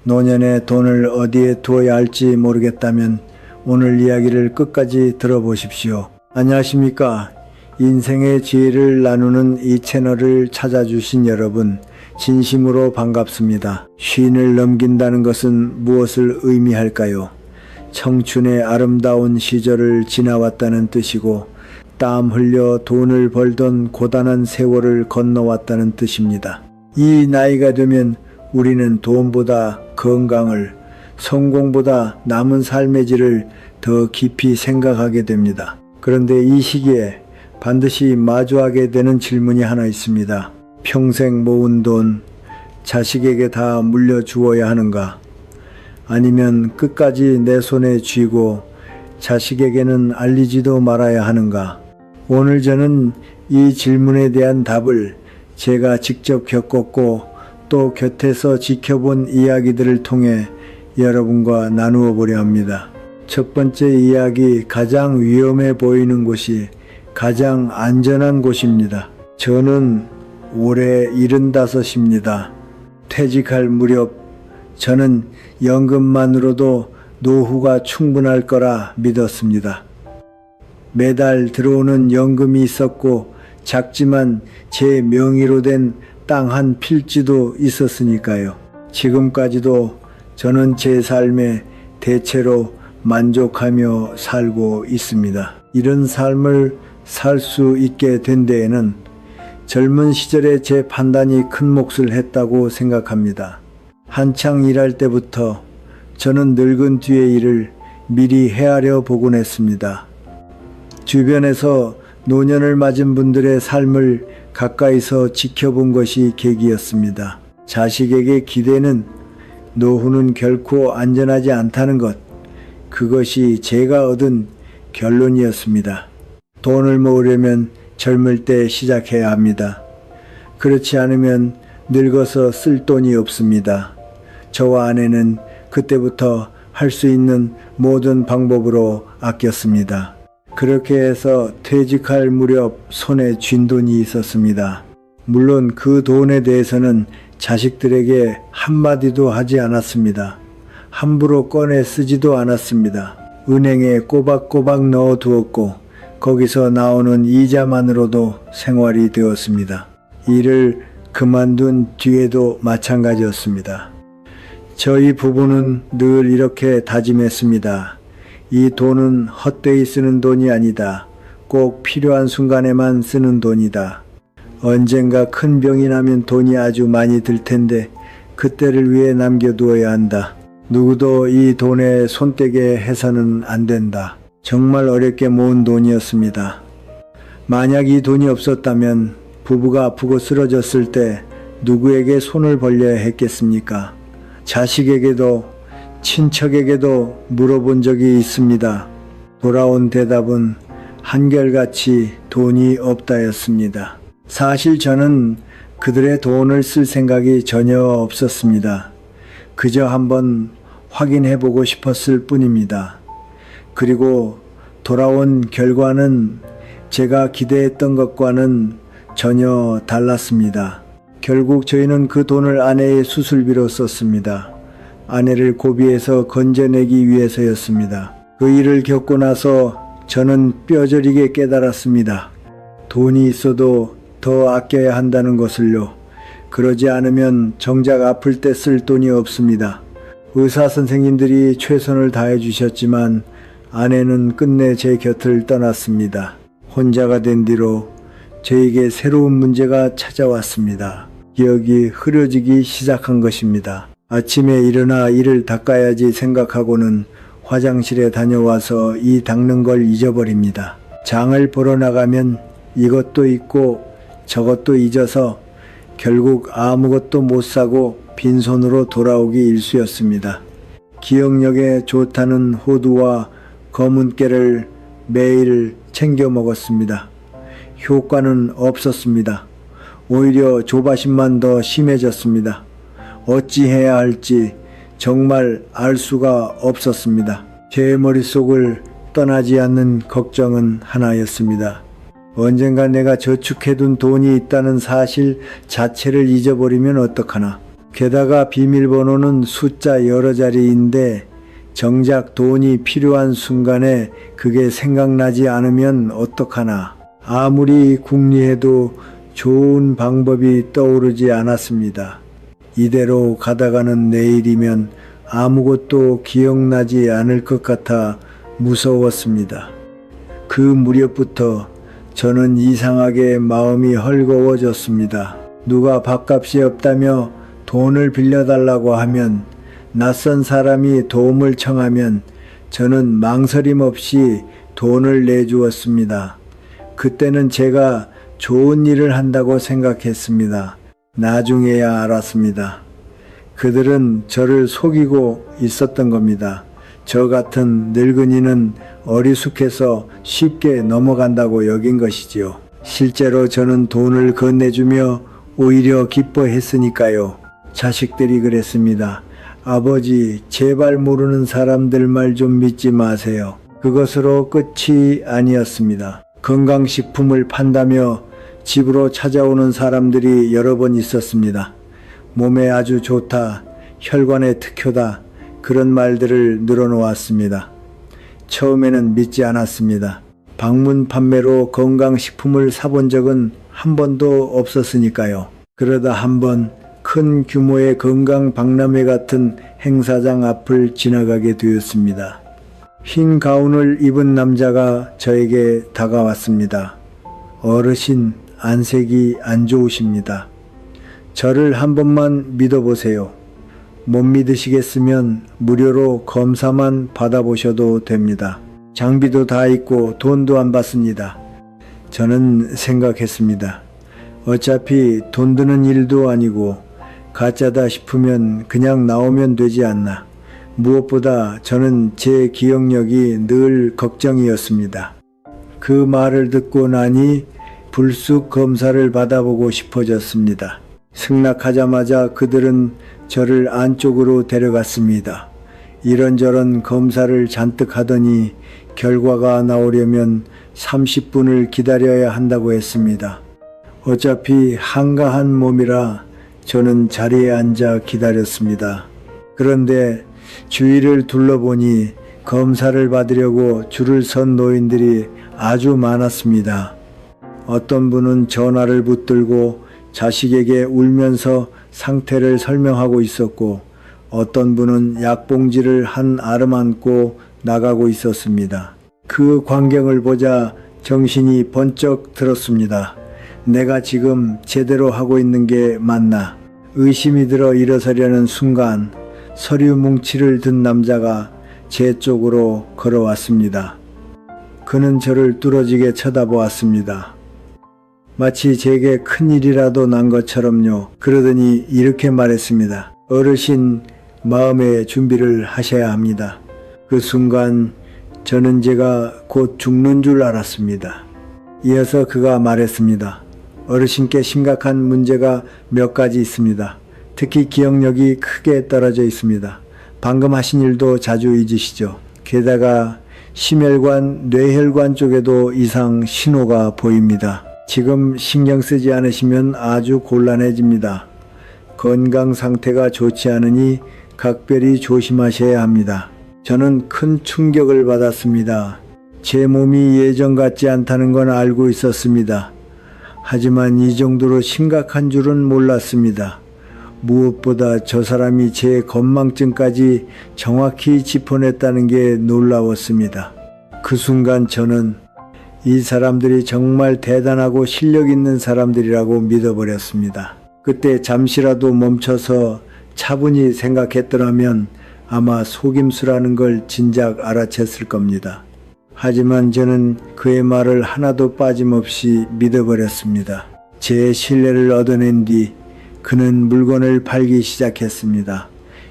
노년에 돈을 어디에 두어야 할지 모르겠다면 오늘 이야기를 끝까지 들어보십시오. 안녕하십니까? 인생의 지혜를 나누는 이 채널을 찾아주신 여러분, 진심으로 반갑습니다. 쉰을 넘긴다는 것은 무엇을 의미할까요? 청춘의 아름다운 시절을 지나왔다는 뜻이고 땀 흘려 돈을 벌던 고단한 세월을 건너왔다는 뜻입니다. 이 나이가 되면 우리는 돈보다 건강을, 성공보다 남은 삶의 질을 더 깊이 생각하게 됩니다. 그런데 이 시기에 반드시 마주하게 되는 질문이 하나 있습니다. 평생 모은 돈 자식에게 다 물려주어야 하는가? 아니면 끝까지 내 손에 쥐고 자식에게는 알리지도 말아야 하는가? 오늘 저는 이 질문에 대한 답을 제가 직접 겪었고 또 곁에서 지켜본 이야기들을 통해 여러분과 나누어 보려 합니다. 첫 번째 이야기, 가장 위험해 보이는 곳이 가장 안전한 곳입니다. 저는 올해 75입니다. 퇴직할 무렵 저는 연금만으로도 노후가 충분할 거라 믿었습니다. 매달 들어오는 연금이 있었고 작지만 제 명의로 된 땅 한 필지도 있었으니까요. 지금까지도 저는 제 삶에 대체로 만족하며 살고 있습니다. 이런 삶을 살 수 있게 된 데에는 젊은 시절에 제 판단이 큰 몫을 했다고 생각합니다. 한창 일할 때부터 저는 늙은 뒤의 일을 미리 헤아려 보곤 했습니다. 주변에서 노년을 맞은 분들의 삶을 가까이서 지켜본 것이 계기였습니다. 자식에게 기대는 노후는 결코 안전하지 않다는 것, 그것이 제가 얻은 결론이었습니다. 돈을 모으려면 젊을 때 시작해야 합니다. 그렇지 않으면 늙어서 쓸 돈이 없습니다. 저와 아내는 그때부터 할 수 있는 모든 방법으로 아꼈습니다. 그렇게 해서 퇴직할 무렵 손에 쥔 돈이 있었습니다. 물론 그 돈에 대해서는 자식들에게 한마디도 하지 않았습니다. 함부로 꺼내 쓰지도 않았습니다. 은행에 꼬박꼬박 넣어두었고 거기서 나오는 이자만으로도 생활이 되었습니다. 일을 그만둔 뒤에도 마찬가지였습니다. 저희 부부는 늘 이렇게 다짐했습니다. 이 돈은 헛되이 쓰는 돈이 아니다. 꼭 필요한 순간에만 쓰는 돈이다. 언젠가 큰 병이 나면 돈이 아주 많이 들 텐데 그때를 위해 남겨두어야 한다. 누구도 이 돈에 손대게 해서는 안 된다. 정말 어렵게 모은 돈이었습니다. 만약 이 돈이 없었다면 부부가 아프고 쓰러졌을 때 누구에게 손을 벌려야 했겠습니까? 자식에게도 친척에게도 물어본 적이 있습니다. 돌아온 대답은 한결같이 돈이 없다였습니다. 사실 저는 그들의 돈을 쓸 생각이 전혀 없었습니다. 그저 한번 확인해보고 싶었을 뿐입니다. 그리고 돌아온 결과는 제가 기대했던 것과는 전혀 달랐습니다. 결국 저희는 그 돈을 아내의 수술비로 썼습니다. 아내를 고비에서 건져내기 위해서였습니다. 그 일을 겪고 나서 저는 뼈저리게 깨달았습니다. 돈이 있어도 더 아껴야 한다는 것을요. 그러지 않으면 정작 아플 때 쓸 돈이 없습니다. 의사 선생님들이 최선을 다해 주셨지만 아내는 끝내 제 곁을 떠났습니다. 혼자가 된 뒤로 저에게 새로운 문제가 찾아왔습니다. 기억이 흐려지기 시작한 것입니다. 아침에 일어나 이를 닦아야지 생각하고는 화장실에 다녀와서 이 닦는 걸 잊어버립니다. 장을 보러 나가면 이것도 잊고 저것도 잊어서 결국 아무것도 못 사고 빈손으로 돌아오기 일쑤였습니다. 기억력에 좋다는 호두와 검은 깨를 매일 챙겨 먹었습니다. 효과는 없었습니다. 오히려 조바심만 더 심해졌습니다. 어찌해야 할지 정말 알 수가 없었습니다. 제 머릿속을 떠나지 않는 걱정은 하나였습니다. 언젠가 내가 저축해둔 돈이 있다는 사실 자체를 잊어버리면 어떡하나. 게다가 비밀번호는 숫자 여러 자리인데 정작 돈이 필요한 순간에 그게 생각나지 않으면 어떡하나. 아무리 궁리해도 좋은 방법이 떠오르지 않았습니다. 이대로 가다가는 내일이면 아무것도 기억나지 않을 것 같아 무서웠습니다. 그 무렵부터 저는 이상하게 마음이 헐거워졌습니다. 누가 밥값이 없다며 돈을 빌려달라고 하면, 낯선 사람이 도움을 청하면 저는 망설임 없이 돈을 내주었습니다. 그때는 제가 좋은 일을 한다고 생각했습니다. 나중에야 알았습니다. 그들은 저를 속이고 있었던 겁니다. 저 같은 늙은이는 어리숙해서 쉽게 넘어간다고 여긴 것이지요. 실제로 저는 돈을 건네주며 오히려 기뻐했으니까요. 자식들이 그랬습니다. 아버지, 제발 모르는 사람들 말 좀 믿지 마세요. 그것으로 끝이 아니었습니다. 건강식품을 판다며 집으로 찾아오는 사람들이 여러 번 있었습니다. 몸에 아주 좋다, 혈관에 특효다, 그런 말들을 늘어놓았습니다. 처음에는 믿지 않았습니다. 방문 판매로 건강식품을 사본 적은 한 번도 없었으니까요. 그러다 한 번 큰 규모의 건강 박람회 같은 행사장 앞을 지나가게 되었습니다. 흰 가운을 입은 남자가 저에게 다가왔습니다. 어르신, 안색이 안 좋으십니다. 저를 한 번만 믿어보세요. 못 믿으시겠으면 무료로 검사만 받아보셔도 됩니다. 장비도 다 있고 돈도 안 받습니다. 저는 생각했습니다. 어차피 돈 드는 일도 아니고 가짜다 싶으면 그냥 나오면 되지 않나. 무엇보다 저는 제 기억력이 늘 걱정이었습니다. 그 말을 듣고 나니 불쑥 검사를 받아보고 싶어졌습니다. 승낙하자마자 그들은 저를 안쪽으로 데려갔습니다. 이런저런 검사를 잔뜩 하더니 결과가 나오려면 30분을 기다려야 한다고 했습니다. 어차피 한가한 몸이라 저는 자리에 앉아 기다렸습니다. 그런데 주위를 둘러보니 검사를 받으려고 줄을 선 노인들이 아주 많았습니다. 어떤 분은 전화를 붙들고 자식에게 울면서 상태를 설명하고 있었고, 어떤 분은 약봉지를 한 아름 안고 나가고 있었습니다. 그 광경을 보자 정신이 번쩍 들었습니다. 내가 지금 제대로 하고 있는 게 맞나? 의심이 들어 일어서려는 순간 서류 뭉치를 든 남자가 제 쪽으로 걸어왔습니다. 그는 저를 뚫어지게 쳐다보았습니다. 마치 제게 큰일이라도 난 것처럼요. 그러더니 이렇게 말했습니다. 어르신, 마음의 준비를 하셔야 합니다. 그 순간 저는 제가 곧 죽는 줄 알았습니다. 이어서 그가 말했습니다. 어르신께 심각한 문제가 몇 가지 있습니다. 특히 기억력이 크게 떨어져 있습니다. 방금 하신 일도 자주 잊으시죠. 게다가 심혈관, 뇌혈관 쪽에도 이상 신호가 보입니다. 지금 신경 쓰지 않으시면 아주 곤란해집니다. 건강 상태가 좋지 않으니 각별히 조심하셔야 합니다. 저는 큰 충격을 받았습니다. 제 몸이 예전 같지 않다는 건 알고 있었습니다. 하지만 이 정도로 심각한 줄은 몰랐습니다. 무엇보다 저 사람이 제 건망증까지 정확히 짚어냈다는 게 놀라웠습니다. 그 순간 저는 이 사람들이 정말 대단하고 실력 있는 사람들이라고 믿어버렸습니다. 그때 잠시라도 멈춰서 차분히 생각했더라면 아마 속임수라는 걸 진작 알아챘을 겁니다. 하지만 저는 그의 말을 하나도 빠짐없이 믿어버렸습니다. 제 신뢰를 얻어낸 뒤 그는 물건을 팔기 시작했습니다.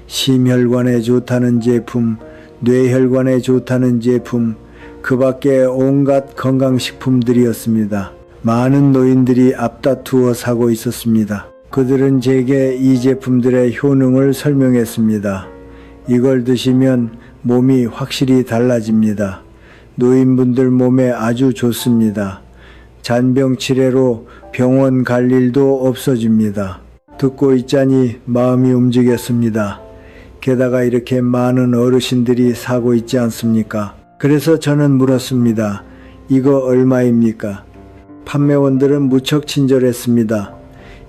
심혈관에 좋다는 제품, 뇌혈관에 좋다는 제품, 그 밖에 온갖 건강식품들이었습니다. 많은 노인들이 앞다투어 사고 있었습니다. 그들은 제게 이 제품들의 효능을 설명했습니다. 이걸 드시면 몸이 확실히 달라집니다. 노인분들 몸에 아주 좋습니다. 잔병 치레로 병원 갈 일도 없어집니다. 듣고 있자니 마음이 움직였습니다. 게다가 이렇게 많은 어르신들이 사고 있지 않습니까? 그래서 저는 물었습니다. 이거 얼마입니까? 판매원들은 무척 친절했습니다.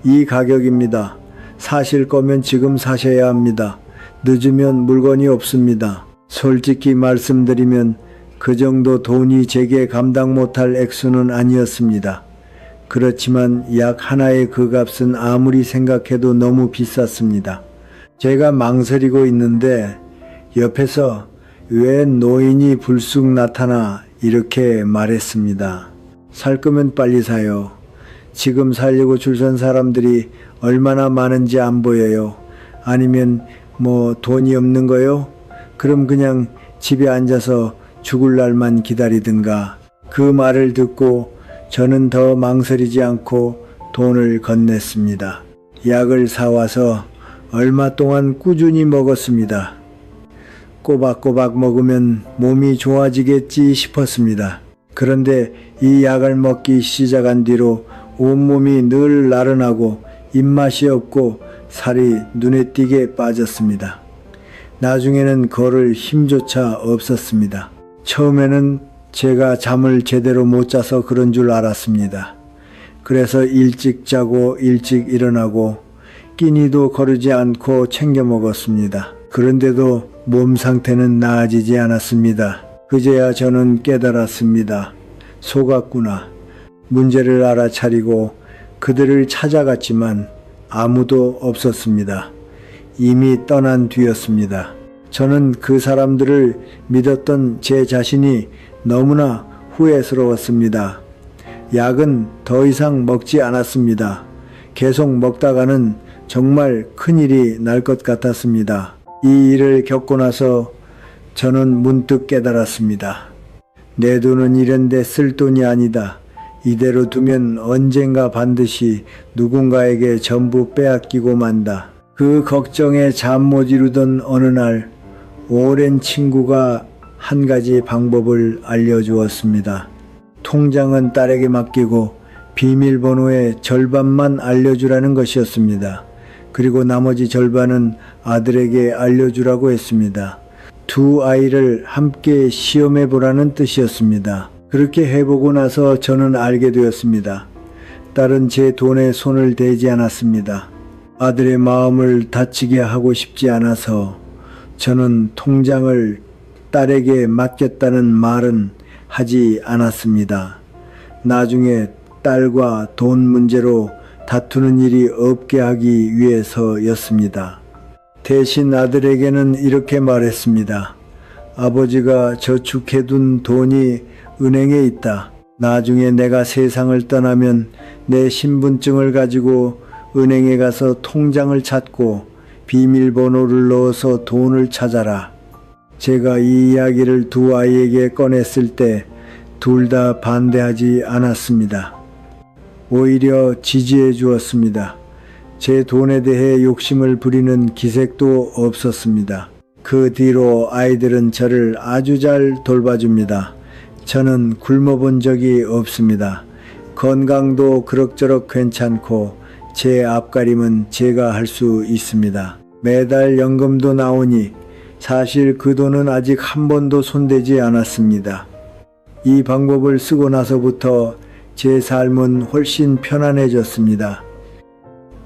이 가격입니다. 사실 거면 지금 사셔야 합니다. 늦으면 물건이 없습니다. 솔직히 말씀드리면 그 정도 돈이 제게 감당 못할 액수는 아니었습니다. 그렇지만 약 하나의 그 값은 아무리 생각해도 너무 비쌌습니다. 제가 망설이고 있는데 옆에서 웬 노인이 불쑥 나타나 이렇게 말했습니다. 살 거면 빨리 사요. 지금 살려고 줄 선 사람들이 얼마나 많은지 안 보여요. 아니면 뭐 돈이 없는 거요? 그럼 그냥 집에 앉아서 죽을 날만 기다리든가. 그 말을 듣고 저는 더 망설이지 않고 돈을 건넸습니다. 약을 사와서 얼마 동안 꾸준히 먹었습니다. 꼬박꼬박 먹으면 몸이 좋아지겠지 싶었습니다. 그런데 이 약을 먹기 시작한 뒤로 온몸이 늘 나른하고 입맛이 없고 살이 눈에 띄게 빠졌습니다. 나중에는 걸을 힘조차 없었습니다. 처음에는 제가 잠을 제대로 못 자서 그런 줄 알았습니다. 그래서 일찍 자고 일찍 일어나고 끼니도 거르지 않고 챙겨 먹었습니다. 그런데도 몸 상태는 나아지지 않았습니다. 그제야 저는 깨달았습니다. 속았구나. 문제를 알아차리고 그들을 찾아갔지만 아무도 없었습니다. 이미 떠난 뒤였습니다. 저는 그 사람들을 믿었던 제 자신이 너무나 후회스러웠습니다. 약은 더 이상 먹지 않았습니다. 계속 먹다가는 정말 큰일이 날 것 같았습니다. 이 일을 겪고 나서 저는 문득 깨달았습니다. 내 돈은 이런데 쓸 돈이 아니다. 이대로 두면 언젠가 반드시 누군가에게 전부 빼앗기고 만다. 그 걱정에 잠 못 이루던 어느 날 오랜 친구가 한 가지 방법을 알려주었습니다. 통장은 딸에게 맡기고 비밀번호의 절반만 알려주라는 것이었습니다. 그리고 나머지 절반은 아들에게 알려주라고 했습니다. 두 아이를 함께 시험해 보라는 뜻이었습니다. 그렇게 해보고 나서 저는 알게 되었습니다. 딸은 제 돈에 손을 대지 않았습니다. 아들의 마음을 다치게 하고 싶지 않아서 저는 통장을 딸에게 맡겼다는 말은 하지 않았습니다. 나중에 딸과 돈 문제로 다투는 일이 없게 하기 위해서였습니다. 대신 아들에게는 이렇게 말했습니다. 아버지가 저축해둔 돈이 은행에 있다. 나중에 내가 세상을 떠나면 내 신분증을 가지고 은행에 가서 통장을 찾고 비밀번호를 넣어서 돈을 찾아라. 제가 이 이야기를 두 아이에게 꺼냈을 때 둘 다 반대하지 않았습니다. 오히려 지지해 주었습니다. 제 돈에 대해 욕심을 부리는 기색도 없었습니다. 그 뒤로 아이들은 저를 아주 잘 돌봐줍니다. 저는 굶어본 적이 없습니다. 건강도 그럭저럭 괜찮고 제 앞가림은 제가 할 수 있습니다. 매달 연금도 나오니 사실 그 돈은 아직 한 번도 손대지 않았습니다. 이 방법을 쓰고 나서부터 제 삶은 훨씬 편안해졌습니다.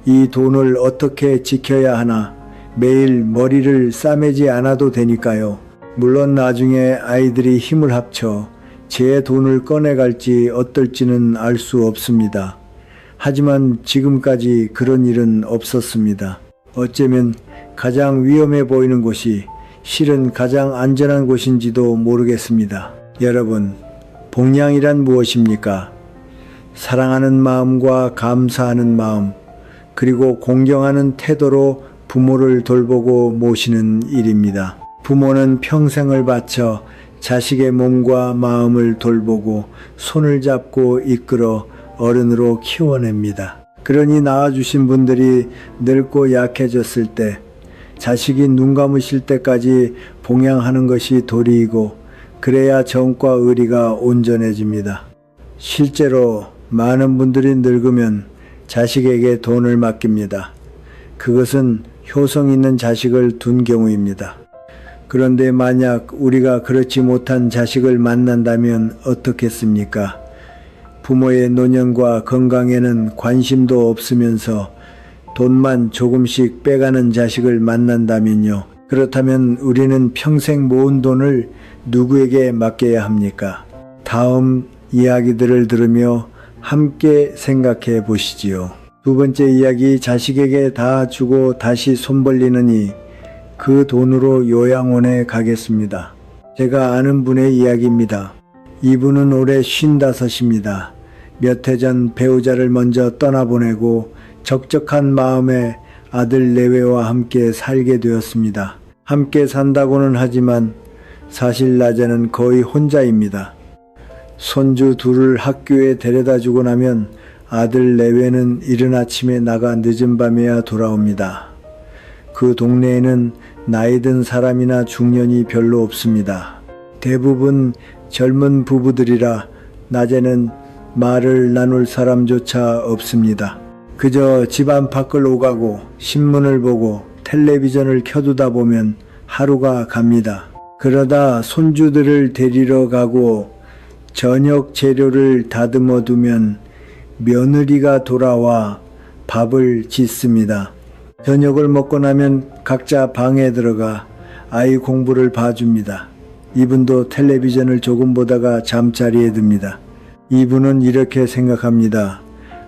이 돈을 어떻게 지켜야 하나 매일 머리를 싸매지 않아도 되니까요. 물론 나중에 아이들이 힘을 합쳐 제 돈을 꺼내갈지 어떨지는 알 수 없습니다. 하지만 지금까지 그런 일은 없었습니다. 어쩌면 가장 위험해 보이는 곳이 실은 가장 안전한 곳인지도 모르겠습니다. 여러분, 봉양이란 무엇입니까? 사랑하는 마음과 감사하는 마음, 그리고 공경하는 태도로 부모를 돌보고 모시는 일입니다. 부모는 평생을 바쳐 자식의 몸과 마음을 돌보고 손을 잡고 이끌어 어른으로 키워냅니다. 그러니 낳아주신 분들이 늙고 약해졌을 때 자식이 눈 감으실 때까지 봉양하는 것이 도리이고 그래야 정과 의리가 온전해집니다. 실제로 많은 분들이 늙으면 자식에게 돈을 맡깁니다. 그것은 효성 있는 자식을 둔 경우입니다. 그런데 만약 우리가 그렇지 못한 자식을 만난다면 어떻겠습니까? 부모의 노년과 건강에는 관심도 없으면서 돈만 조금씩 빼가는 자식을 만난다면요. 그렇다면 우리는 평생 모은 돈을 누구에게 맡겨야 합니까? 다음 이야기들을 들으며 함께 생각해 보시지요. 두 번째 이야기, 자식에게 다 주고 다시 손 벌리느니 그 돈으로 요양원에 가겠습니다. 제가 아는 분의 이야기입니다. 이분은 올해 55입니다. 몇 해 전 배우자를 먼저 떠나보내고 적적한 마음에 아들 내외와 함께 살게 되었습니다. 함께 산다고는 하지만 사실 낮에는 거의 혼자입니다. 손주 둘을 학교에 데려다 주고 나면 아들 내외는 이른 아침에 나가 늦은 밤에야 돌아옵니다. 그 동네에는 나이 든 사람이나 중년이 별로 없습니다. 대부분 젊은 부부들이라 낮에는 말을 나눌 사람조차 없습니다. 그저 집 안팎을 오가고 신문을 보고 텔레비전을 켜두다 보면 하루가 갑니다. 그러다 손주들을 데리러 가고 저녁 재료를 다듬어 두면 며느리가 돌아와 밥을 짓습니다. 저녁을 먹고 나면 각자 방에 들어가 아이 공부를 봐줍니다. 이분도 텔레비전을 조금 보다가 잠자리에 듭니다. 이분은 이렇게 생각합니다.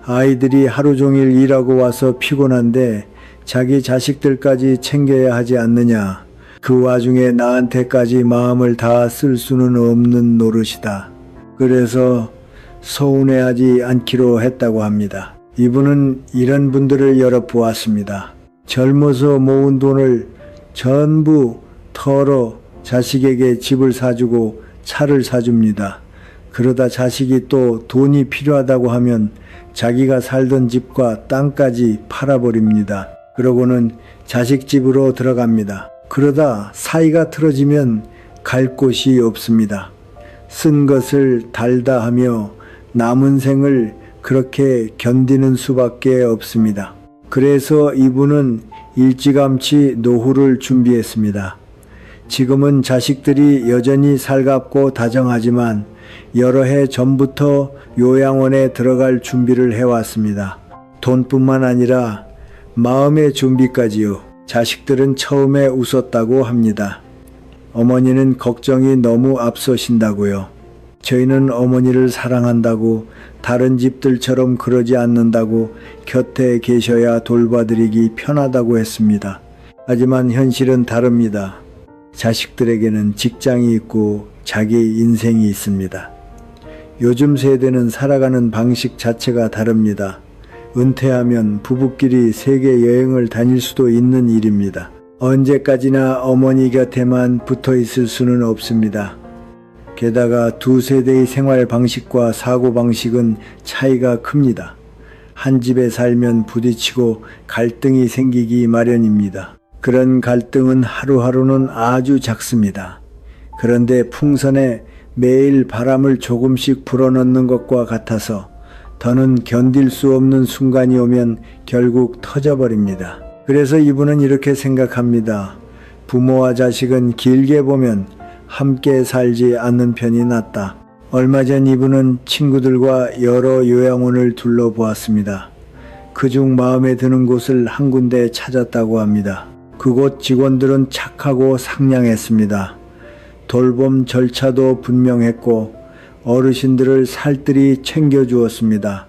아이들이 하루 종일 일하고 와서 피곤한데 자기 자식들까지 챙겨야 하지 않느냐. 그 와중에 나한테까지 마음을 다 쓸 수는 없는 노릇이다. 그래서 서운해하지 않기로 했다고 합니다. 이분은 이런 분들을 여러 보았습니다. 젊어서 모은 돈을 전부 털어 자식에게 집을 사주고 차를 사줍니다. 그러다 자식이 또 돈이 필요하다고 하면 자기가 살던 집과 땅까지 팔아버립니다. 그러고는 자식 집으로 들어갑니다. 그러다 사이가 틀어지면 갈 곳이 없습니다. 쓴 것을 달다 하며 남은 생을 그렇게 견디는 수밖에 없습니다. 그래서 이분은 일찌감치 노후를 준비했습니다. 지금은 자식들이 여전히 살갑고 다정하지만 여러 해 전부터 요양원에 들어갈 준비를 해왔습니다. 돈뿐만 아니라 마음의 준비까지요. 자식들은 처음에 웃었다고 합니다. 어머니는 걱정이 너무 앞서신다고요. 저희는 어머니를 사랑한다고, 다른 집들처럼 그러지 않는다고, 곁에 계셔야 돌봐드리기 편하다고 했습니다. 하지만 현실은 다릅니다. 자식들에게는 직장이 있고 자기 인생이 있습니다. 요즘 세대는 살아가는 방식 자체가 다릅니다. 은퇴하면 부부끼리 세계 여행을 다닐 수도 있는 일입니다. 언제까지나 어머니 곁에만 붙어 있을 수는 없습니다. 게다가 두 세대의 생활 방식과 사고 방식은 차이가 큽니다. 한 집에 살면 부딪히고 갈등이 생기기 마련입니다. 그런 갈등은 하루하루는 아주 작습니다. 그런데 풍선에 매일 바람을 조금씩 불어넣는 것과 같아서 더는 견딜 수 없는 순간이 오면 결국 터져버립니다. 그래서 이분은 이렇게 생각합니다. 부모와 자식은 길게 보면 함께 살지 않는 편이 낫다. 얼마 전 이분은 친구들과 여러 요양원을 둘러보았습니다. 그중 마음에 드는 곳을 한 군데 찾았다고 합니다. 그곳 직원들은 착하고 상냥했습니다. 돌봄 절차도 분명했고 어르신들을 살뜰히 챙겨주었습니다.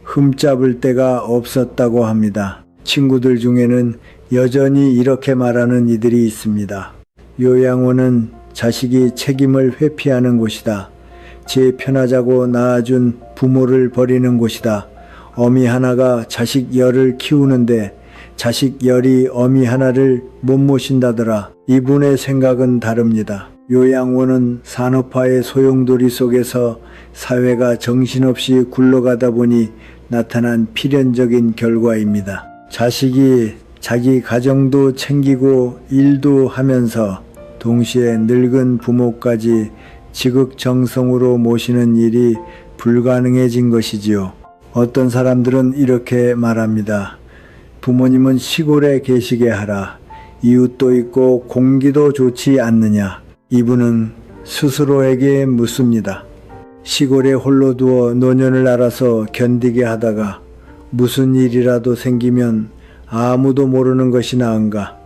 흠잡을 데가 없었다고 합니다. 친구들 중에는 여전히 이렇게 말하는 이들이 있습니다. 요양원은 자식이 책임을 회피하는 곳이다. 제 편하자고 낳아준 부모를 버리는 곳이다. 어미 하나가 자식 열을 키우는데 자식 열이 어미 하나를 못 모신다더라. 이분의 생각은 다릅니다. 요양원은 산업화의 소용돌이 속에서 사회가 정신없이 굴러가다 보니 나타난 필연적인 결과입니다. 자식이 자기 가정도 챙기고 일도 하면서 동시에 늙은 부모까지 지극정성으로 모시는 일이 불가능해진 것이지요. 어떤 사람들은 이렇게 말합니다. 부모님은 시골에 계시게 하라. 이웃도 있고 공기도 좋지 않느냐. 이분은 스스로에게 묻습니다. 시골에 홀로 두어 노년을 알아서 견디게 하다가 무슨 일이라도 생기면 아무도 모르는 것이 나은가?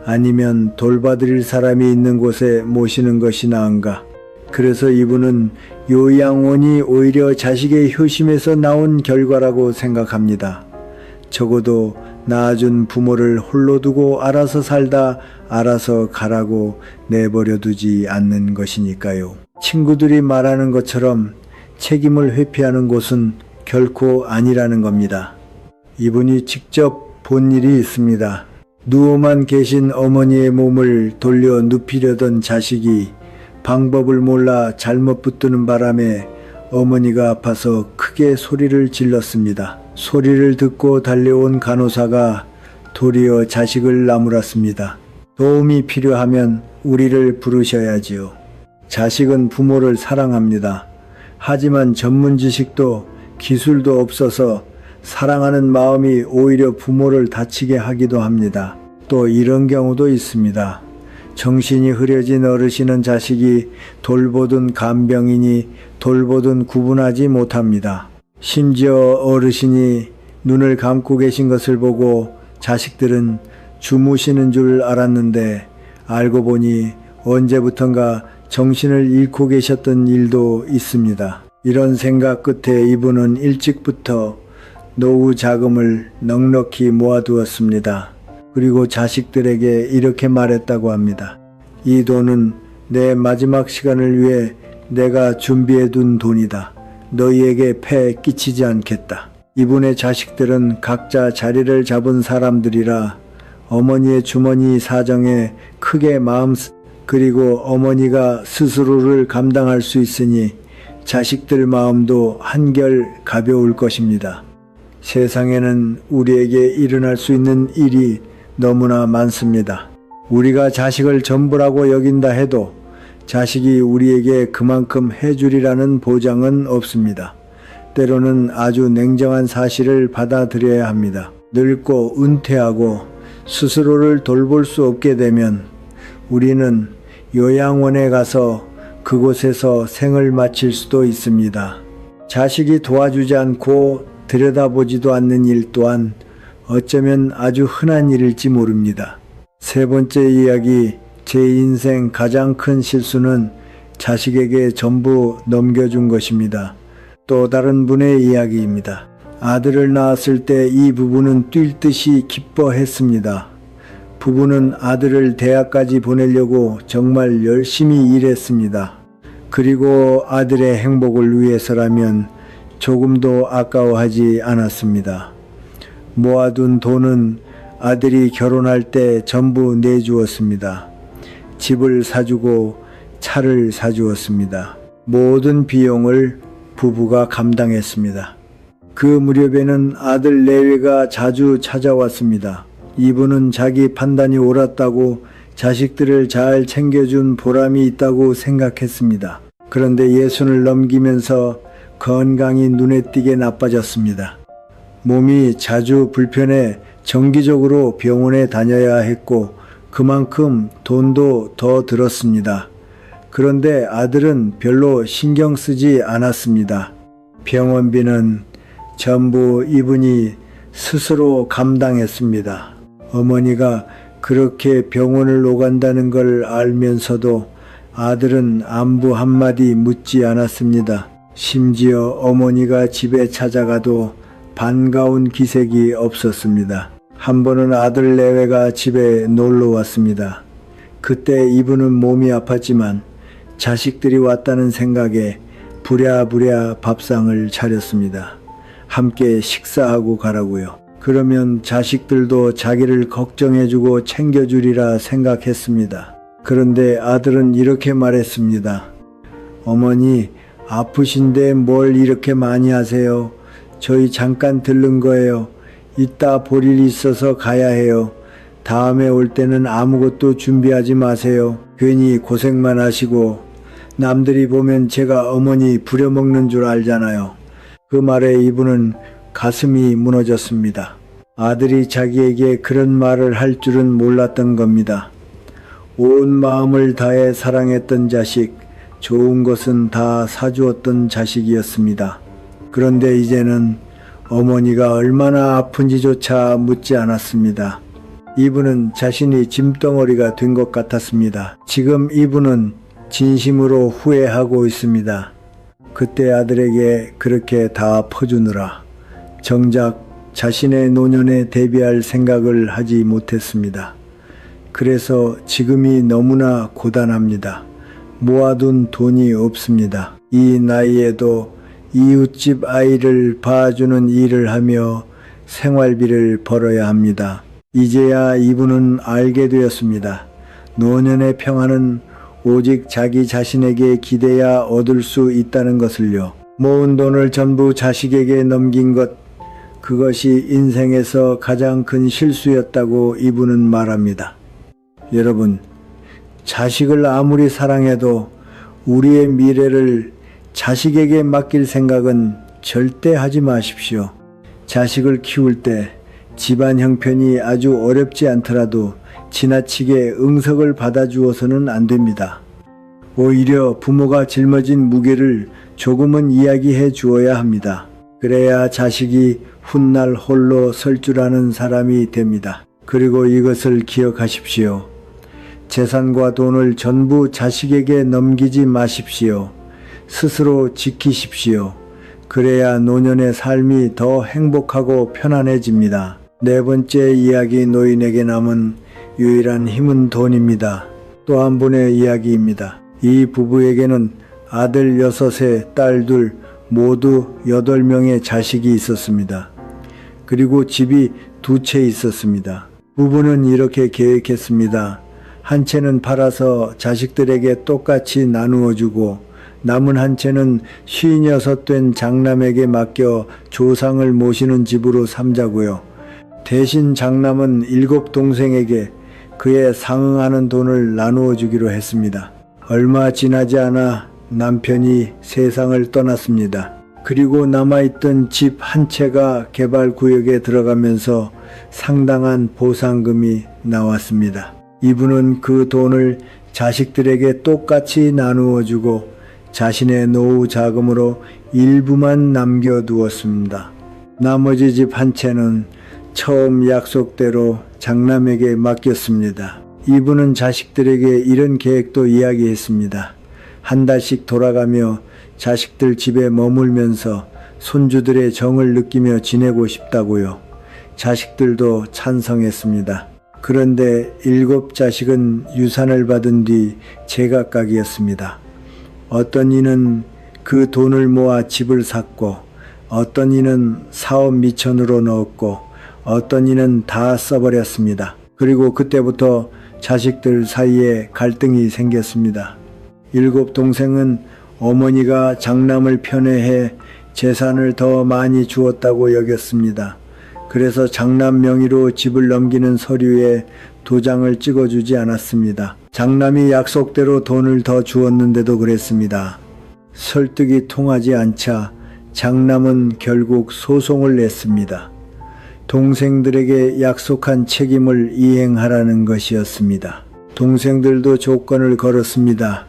아니면 돌봐드릴 사람이 있는 곳에 모시는 것이 나은가? 그래서 이분은 요양원이 오히려 자식의 효심에서 나온 결과라고 생각합니다. 적어도 낳아준 부모를 홀로 두고 알아서 살다 알아서 가라고 내버려 두지 않는 것이니까요. 친구들이 말하는 것처럼 책임을 회피하는 곳은 결코 아니라는 겁니다. 이분이 직접 본 일이 있습니다. 누워만 계신 어머니의 몸을 돌려 눕히려던 자식이 방법을 몰라 잘못 붙드는 바람에 어머니가 아파서 크게 소리를 질렀습니다. 소리를 듣고 달려온 간호사가 도리어 자식을 나무랐습니다. 도움이 필요하면 우리를 부르셔야지요. 자식은 부모를 사랑합니다. 하지만 전문 지식도 기술도 없어서 사랑하는 마음이 오히려 부모를 다치게 하기도 합니다. 또 이런 경우도 있습니다. 정신이 흐려진 어르신은 자식이 돌보든 간병인이 돌보든 구분하지 못합니다. 심지어 어르신이 눈을 감고 계신 것을 보고 자식들은 주무시는 줄 알았는데 알고 보니 언제부턴가 정신을 잃고 계셨던 일도 있습니다. 이런 생각 끝에 이분은 일찍부터 노후 자금을 넉넉히 모아두었습니다. 그리고 자식들에게 이렇게 말했다고 합니다. 이 돈은 내 마지막 시간을 위해 내가 준비해둔 돈이다. 너희에게 폐 끼치지 않겠다. 이분의 자식들은 각자 자리를 잡은 사람들이라 어머니의 주머니 사정에 크게 그리고 어머니가 스스로를 감당할 수 있으니 자식들 마음도 한결 가벼울 것입니다. 세상에는 우리에게 일어날 수 있는 일이 너무나 많습니다. 우리가 자식을 전부라고 여긴다 해도 자식이 우리에게 그만큼 해주리라는 보장은 없습니다. 때로는 아주 냉정한 사실을 받아들여야 합니다. 늙고 은퇴하고 스스로를 돌볼 수 없게 되면 우리는 요양원에 가서 그곳에서 생을 마칠 수도 있습니다. 자식이 도와주지 않고 들여다보지도 않는 일 또한 어쩌면 아주 흔한 일일지 모릅니다. 세 번째 이야기, 제 인생 가장 큰 실수는 자식에게 전부 넘겨준 것입니다. 또 다른 분의 이야기입니다. 아들을 낳았을 때 이 부부는 뛸 듯이 기뻐했습니다. 부부는 아들을 대학까지 보내려고 정말 열심히 일했습니다. 그리고 아들의 행복을 위해서라면 조금도 아까워하지 않았습니다. 모아둔 돈은 아들이 결혼할 때 전부 내주었습니다. 집을 사주고 차를 사주었습니다. 모든 비용을 부부가 감당했습니다. 그 무렵에는 아들 내외가 자주 찾아왔습니다. 이분은 자기 판단이 옳았다고 자식들을 잘 챙겨준 보람이 있다고 생각했습니다. 그런데 예순을 넘기면서 건강이 눈에 띄게 나빠졌습니다. 몸이 자주 불편해 정기적으로 병원에 다녀야 했고 그만큼 돈도 더 들었습니다. 그런데 아들은 별로 신경 쓰지 않았습니다. 병원비는 전부 이분이 스스로 감당했습니다. 어머니가 그렇게 병원을 오간다는 걸 알면서도 아들은 안부 한마디 묻지 않았습니다. 심지어 어머니가 집에 찾아가도 반가운 기색이 없었습니다. 한 번은 아들 내외가 집에 놀러 왔습니다. 그때 이분은 몸이 아팠지만 자식들이 왔다는 생각에 부랴부랴 밥상을 차렸습니다. 함께 식사하고 가라고요. 그러면 자식들도 자기를 걱정해주고 챙겨주리라 생각했습니다. 그런데 아들은 이렇게 말했습니다. 어머니, 아프신데 뭘 이렇게 많이 하세요? 저희 잠깐 들른 거예요. 이따 볼 일이 있어서 가야 해요. 다음에 올 때는 아무것도 준비하지 마세요. 괜히 고생만 하시고 남들이 보면 제가 어머니 부려먹는 줄 알잖아요. 그 말에 이분은 가슴이 무너졌습니다. 아들이 자기에게 그런 말을 할 줄은 몰랐던 겁니다. 온 마음을 다해 사랑했던 자식, 좋은 것은 다 사주었던 자식이었습니다. 그런데 이제는 어머니가 얼마나 아픈지조차 묻지 않았습니다. 이분은 자신이 짐덩어리가 된 것 같았습니다. 지금 이분은 진심으로 후회하고 있습니다. 그때 아들에게 그렇게 다 퍼주느라 정작 자신의 노년에 대비할 생각을 하지 못했습니다. 그래서 지금이 너무나 고단합니다. 모아둔 돈이 없습니다. 이 나이에도 이웃집 아이를 봐주는 일을 하며 생활비를 벌어야 합니다. 이제야 이분은 알게 되었습니다. 노년의 평안은 오직 자기 자신에게 기대야 얻을 수 있다는 것을요. 모은 돈을 전부 자식에게 넘긴 것, 그것이 인생에서 가장 큰 실수였다고 이분은 말합니다. 여러분, 자식을 아무리 사랑해도 우리의 미래를 자식에게 맡길 생각은 절대 하지 마십시오. 자식을 키울 때 집안 형편이 아주 어렵지 않더라도 지나치게 응석을 받아주어서는 안 됩니다. 오히려 부모가 짊어진 무게를 조금은 이야기해 주어야 합니다. 그래야 자식이 훗날 홀로 설 줄 아는 사람이 됩니다. 그리고 이것을 기억하십시오. 재산과 돈을 전부 자식에게 넘기지 마십시오. 스스로 지키십시오. 그래야 노년의 삶이 더 행복하고 편안해집니다. 네 번째 이야기, 노인에게 남은 유일한 힘은 돈입니다. 또 한 분의 이야기입니다. 이 부부에게는 아들 6에 딸 2, 모두 8명의 자식이 있었습니다. 그리고 집이 2채 있었습니다. 부부는 이렇게 계획했습니다. 한 채는 팔아서 자식들에게 똑같이 나누어 주고 남은 한 채는 56된 장남에게 맡겨 조상을 모시는 집으로 삼자고요. 대신 장남은 7 동생에게 그에 상응하는 돈을 나누어 주기로 했습니다. 얼마 지나지 않아 남편이 세상을 떠났습니다. 그리고 남아있던 집 한 채가 개발구역에 들어가면서 상당한 보상금이 나왔습니다. 이분은 그 돈을 자식들에게 똑같이 나누어 주고 자신의 노후 자금으로 일부만 남겨두었습니다. 나머지 집 한 채는 처음 약속대로 장남에게 맡겼습니다. 이분은 자식들에게 이런 계획도 이야기했습니다. 한 달씩 돌아가며 자식들 집에 머물면서 손주들의 정을 느끼며 지내고 싶다고요. 자식들도 찬성했습니다. 그런데 7 자식은 유산을 받은 뒤 제각각이었습니다. 어떤 이는 그 돈을 모아 집을 샀고, 어떤 이는 사업 미천으로 넣었고, 어떤 이는 다 써버렸습니다. 그리고 그때부터 자식들 사이에 갈등이 생겼습니다. 7 동생은 어머니가 장남을 편애해 재산을 더 많이 주었다고 여겼습니다. 그래서 장남 명의로 집을 넘기는 서류에 도장을 찍어주지 않았습니다. 장남이 약속대로 돈을 더 주었는데도 그랬습니다. 설득이 통하지 않자 장남은 결국 소송을 냈습니다. 동생들에게 약속한 책임을 이행하라는 것이었습니다. 동생들도 조건을 걸었습니다.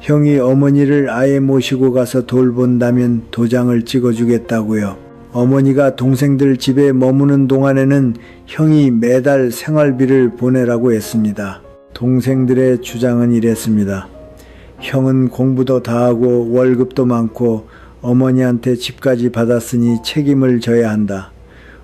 형이 어머니를 아예 모시고 가서 돌본다면 도장을 찍어주겠다고요. 어머니가 동생들 집에 머무는 동안에는 형이 매달 생활비를 보내라고 했습니다. 동생들의 주장은 이랬습니다. 형은 공부도 다 하고 월급도 많고 어머니한테 집까지 받았으니 책임을 져야 한다.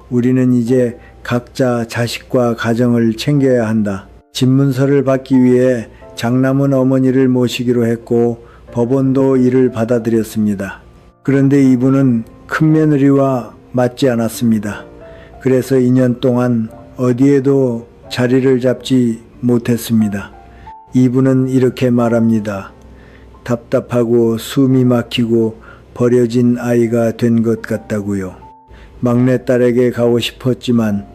우리는 이제 각자 자식과 가정을 챙겨야 한다. 집문서를 받기 위해 장남은 어머니를 모시기로 했고 법원도 이를 받아들였습니다. 그런데 이분은 큰며느리와 맞지 않았습니다. 그래서 2년 동안 어디에도 자리를 잡지 못했습니다. 이분은 이렇게 말합니다. 답답하고 숨이 막히고 버려진 아이가 된 것 같다고요. 막내딸에게 가고 싶었지만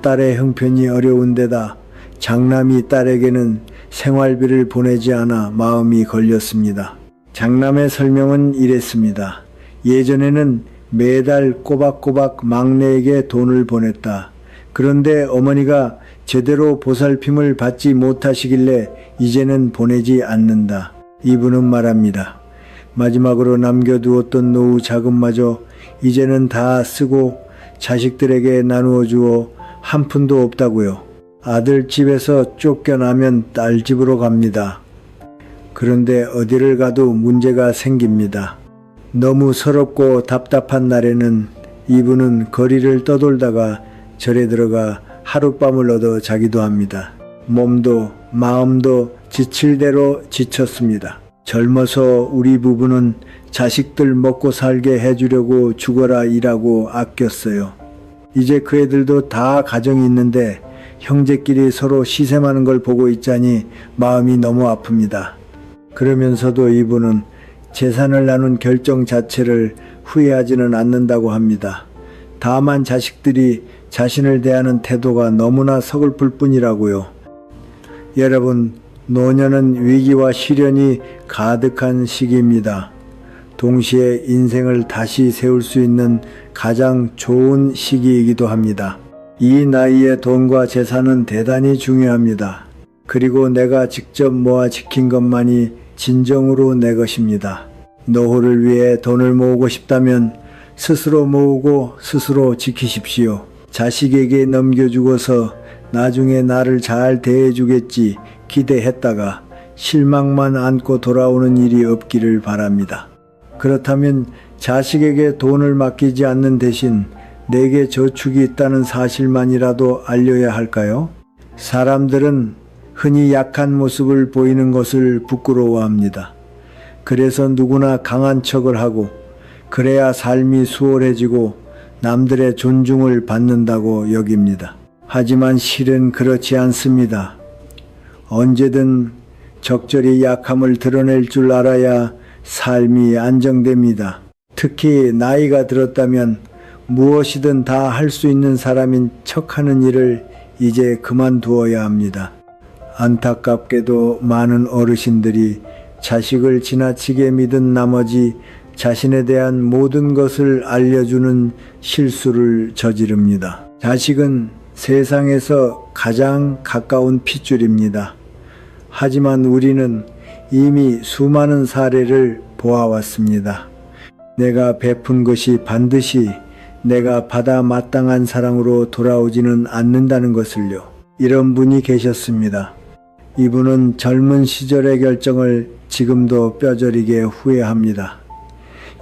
딸의 형편이 어려운 데다 장남이 딸에게는 생활비를 보내지 않아 마음이 걸렸습니다. 장남의 설명은 이랬습니다. 예전에는 매달 꼬박꼬박 막내에게 돈을 보냈다. 그런데 어머니가 제대로 보살핌을 받지 못하시길래 이제는 보내지 않는다. 이분은 말합니다. 마지막으로 남겨두었던 노후 자금마저 이제는 다 쓰고 자식들에게 나누어 주어 한 푼도 없다고요. 아들 집에서 쫓겨나면 딸 집으로 갑니다. 그런데 어디를 가도 문제가 생깁니다. 너무 서럽고 답답한 날에는 이분은 거리를 떠돌다가 절에 들어가 하룻밤을 얻어 자기도 합니다. 몸도 마음도 지칠 대로 지쳤습니다. 젊어서 우리 부부는 자식들 먹고 살게 해주려고 죽어라 일하고 아꼈어요. 이제 그 애들도 다 가정이 있는데 형제끼리 서로 시샘하는 걸 보고 있자니 마음이 너무 아픕니다. 그러면서도 이분은 재산을 나눈 결정 자체를 후회하지는 않는다고 합니다. 다만 자식들이 자신을 대하는 태도가 너무나 서글플 뿐이라고요. 여러분, 노년은 위기와 시련이 가득한 시기입니다. 동시에 인생을 다시 세울 수 있는 가장 좋은 시기이기도 합니다. 이 나이에 돈과 재산은 대단히 중요합니다. 그리고 내가 직접 모아 지킨 것만이 진정으로 내 것입니다. 노후를 위해 돈을 모으고 싶다면 스스로 모으고 스스로 지키십시오. 자식에게 넘겨주고서 나중에 나를 잘 대해주겠지 기대했다가 실망만 안고 돌아오는 일이 없기를 바랍니다. 그렇다면 자식에게 돈을 맡기지 않는 대신 내게 저축이 있다는 사실만이라도 알려야 할까요? 사람들은 흔히 약한 모습을 보이는 것을 부끄러워합니다. 그래서 누구나 강한 척을 하고 그래야 삶이 수월해지고 남들의 존중을 받는다고 여깁니다. 하지만 실은 그렇지 않습니다. 언제든 적절히 약함을 드러낼 줄 알아야 삶이 안정됩니다. 특히 나이가 들었다면 무엇이든 다 할 수 있는 사람인 척하는 일을 이제 그만두어야 합니다. 안타깝게도 많은 어르신들이 자식을 지나치게 믿은 나머지 자신에 대한 모든 것을 알려주는 실수를 저지릅니다. 자식은 세상에서 가장 가까운 핏줄입니다. 하지만 우리는 이미 수많은 사례를 보아왔습니다. 내가 베푼 것이 반드시 내가 받아 마땅한 사랑으로 돌아오지는 않는다는 것을요. 이런 분이 계셨습니다. 이분은 젊은 시절의 결정을 지금도 뼈저리게 후회합니다.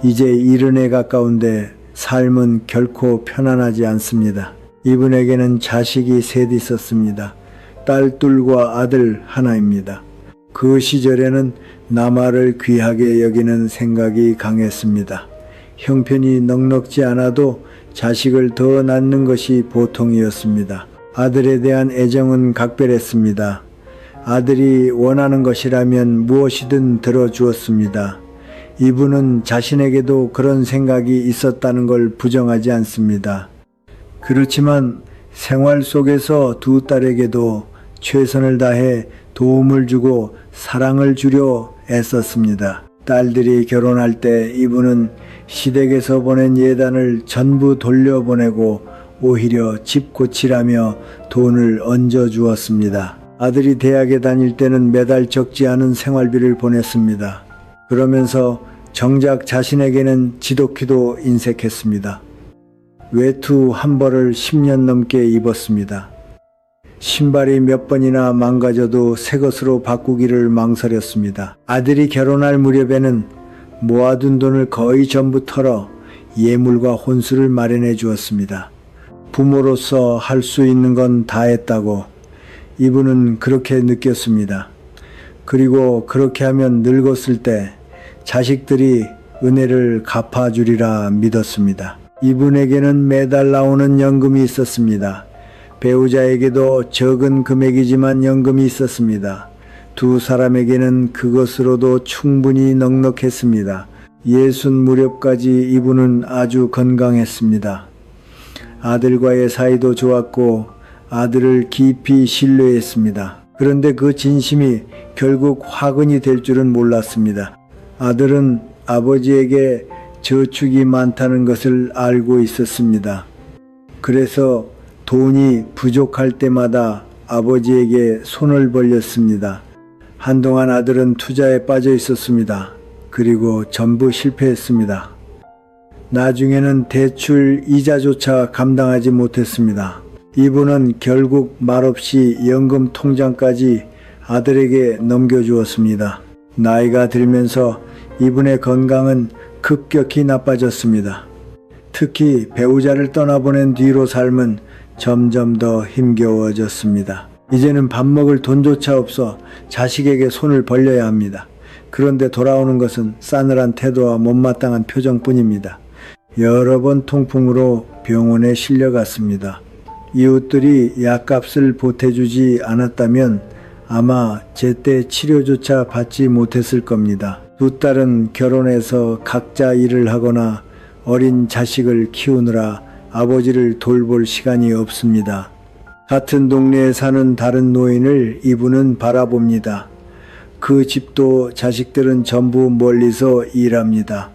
이제 70에 가까운데 삶은 결코 편안하지 않습니다. 이분에게는 자식이 셋 있었습니다. 딸 둘과 아들 하나입니다. 그 시절에는 남아를 귀하게 여기는 생각이 강했습니다. 형편이 넉넉지 않아도 자식을 더 낳는 것이 보통이었습니다. 아들에 대한 애정은 각별했습니다. 아들이 원하는 것이라면 무엇이든 들어주었습니다. 이분은 자신에게도 그런 생각이 있었다는 걸 부정하지 않습니다. 그렇지만 생활 속에서 두 딸에게도 최선을 다해 도움을 주고 사랑을 주려 애썼습니다. 딸들이 결혼할 때 이분은 시댁에서 보낸 예단을 전부 돌려보내고 오히려 집 고치라며 돈을 얹어 주었습니다. 아들이 대학에 다닐 때는 매달 적지 않은 생활비를 보냈습니다. 그러면서 정작 자신에게는 지독히도 인색했습니다. 외투 한 벌을 10년 넘게 입었습니다. 신발이 몇 번이나 망가져도 새 것으로 바꾸기를 망설였습니다. 아들이 결혼할 무렵에는 모아둔 돈을 거의 전부 털어 예물과 혼수를 마련해 주었습니다. 부모로서 할 수 있는 건 다 했다고 이분은 그렇게 느꼈습니다. 그리고 그렇게 하면 늙었을 때 자식들이 은혜를 갚아주리라 믿었습니다. 이분에게는 매달 나오는 연금이 있었습니다. 배우자에게도 적은 금액이지만 연금이 있었습니다. 두 사람에게는 그것으로도 충분히 넉넉했습니다. 60 무렵까지 이분은 아주 건강했습니다. 아들과의 사이도 좋았고 아들을 깊이 신뢰했습니다. 그런데 그 진심이 결국 화근이 될 줄은 몰랐습니다. 아들은 아버지에게 저축이 많다는 것을 알고 있었습니다. 그래서 돈이 부족할 때마다 아버지에게 손을 벌렸습니다. 한동안 아들은 투자에 빠져 있었습니다. 그리고 전부 실패했습니다. 나중에는 대출 이자조차 감당하지 못했습니다. 이분은 결국 말없이 연금 통장까지 아들에게 넘겨주었습니다. 나이가 들면서 이분의 건강은 급격히 나빠졌습니다. 특히 배우자를 떠나보낸 뒤로 삶은 점점 더 힘겨워졌습니다. 이제는 밥 먹을 돈조차 없어 자식에게 손을 벌려야 합니다. 그런데 돌아오는 것은 싸늘한 태도와 못마땅한 표정뿐입니다. 여러 번 통풍으로 병원에 실려갔습니다. 이웃들이 약값을 보태주지 않았다면 아마 제때 치료조차 받지 못했을 겁니다. 두 딸은 결혼해서 각자 일을 하거나 어린 자식을 키우느라 아버지를 돌볼 시간이 없습니다. 같은 동네에 사는 다른 노인을 이분은 바라봅니다. 그 집도 자식들은 전부 멀리서 일합니다.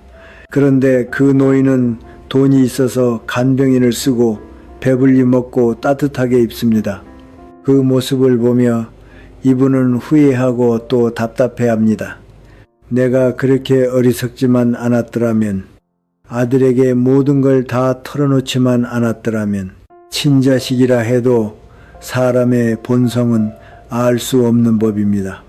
그런데 그 노인은 돈이 있어서 간병인을 쓰고 배불리 먹고 따뜻하게 입습니다. 그 모습을 보며 이분은 후회하고 또 답답해합니다. 내가 그렇게 어리석지만 않았더라면, 아들에게 모든 걸 다 털어놓지만 않았더라면, 친자식이라 해도 사람의 본성은 알 수 없는 법입니다.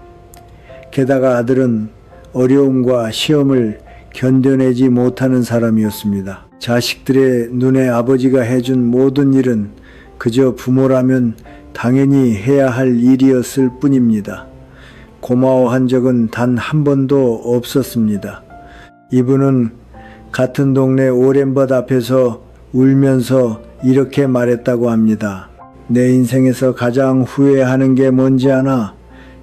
게다가 아들은 어려움과 시험을 견뎌내지 못하는 사람이었습니다. 자식들의 눈에 아버지가 해준 모든 일은 그저 부모라면 당연히 해야 할 일이었을 뿐입니다. 고마워한 적은 단 한 번도 없었습니다. 이분은 같은 동네 오랜벗 앞에서 울면서 이렇게 말했다고 합니다. 내 인생에서 가장 후회하는 게 뭔지 아나?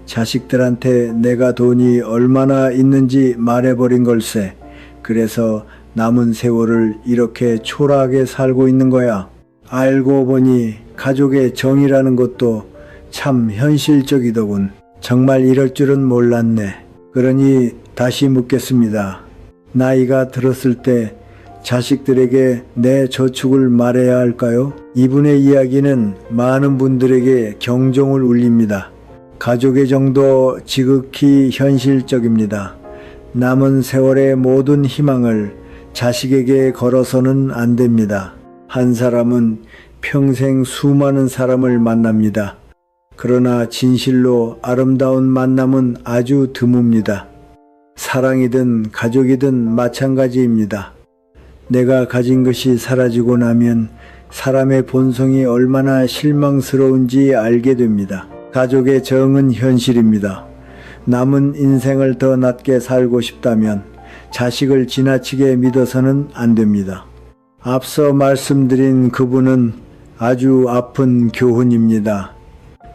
자식들한테 내가 돈이 얼마나 있는지 말해버린 걸세. 그래서 남은 세월을 이렇게 초라하게 살고 있는 거야. 알고 보니 가족의 정이라는 것도 참 현실적이더군. 정말 이럴 줄은 몰랐네. 그러니 다시 묻겠습니다. 나이가 들었을 때 자식들에게 내 저축을 말해야 할까요? 이분의 이야기는 많은 분들에게 경종을 울립니다. 가족의 정도 지극히 현실적입니다. 남은 세월의 모든 희망을 자식에게 걸어서는 안 됩니다. 한 사람은 평생 수많은 사람을 만납니다. 그러나 진실로 아름다운 만남은 아주 드뭅니다. 사랑이든 가족이든 마찬가지입니다. 내가 가진 것이 사라지고 나면 사람의 본성이 얼마나 실망스러운지 알게 됩니다. 가족의 정은 현실입니다. 남은 인생을 더 낫게 살고 싶다면 자식을 지나치게 믿어서는 안 됩니다. 앞서 말씀드린 그분은 아주 아픈 교훈입니다.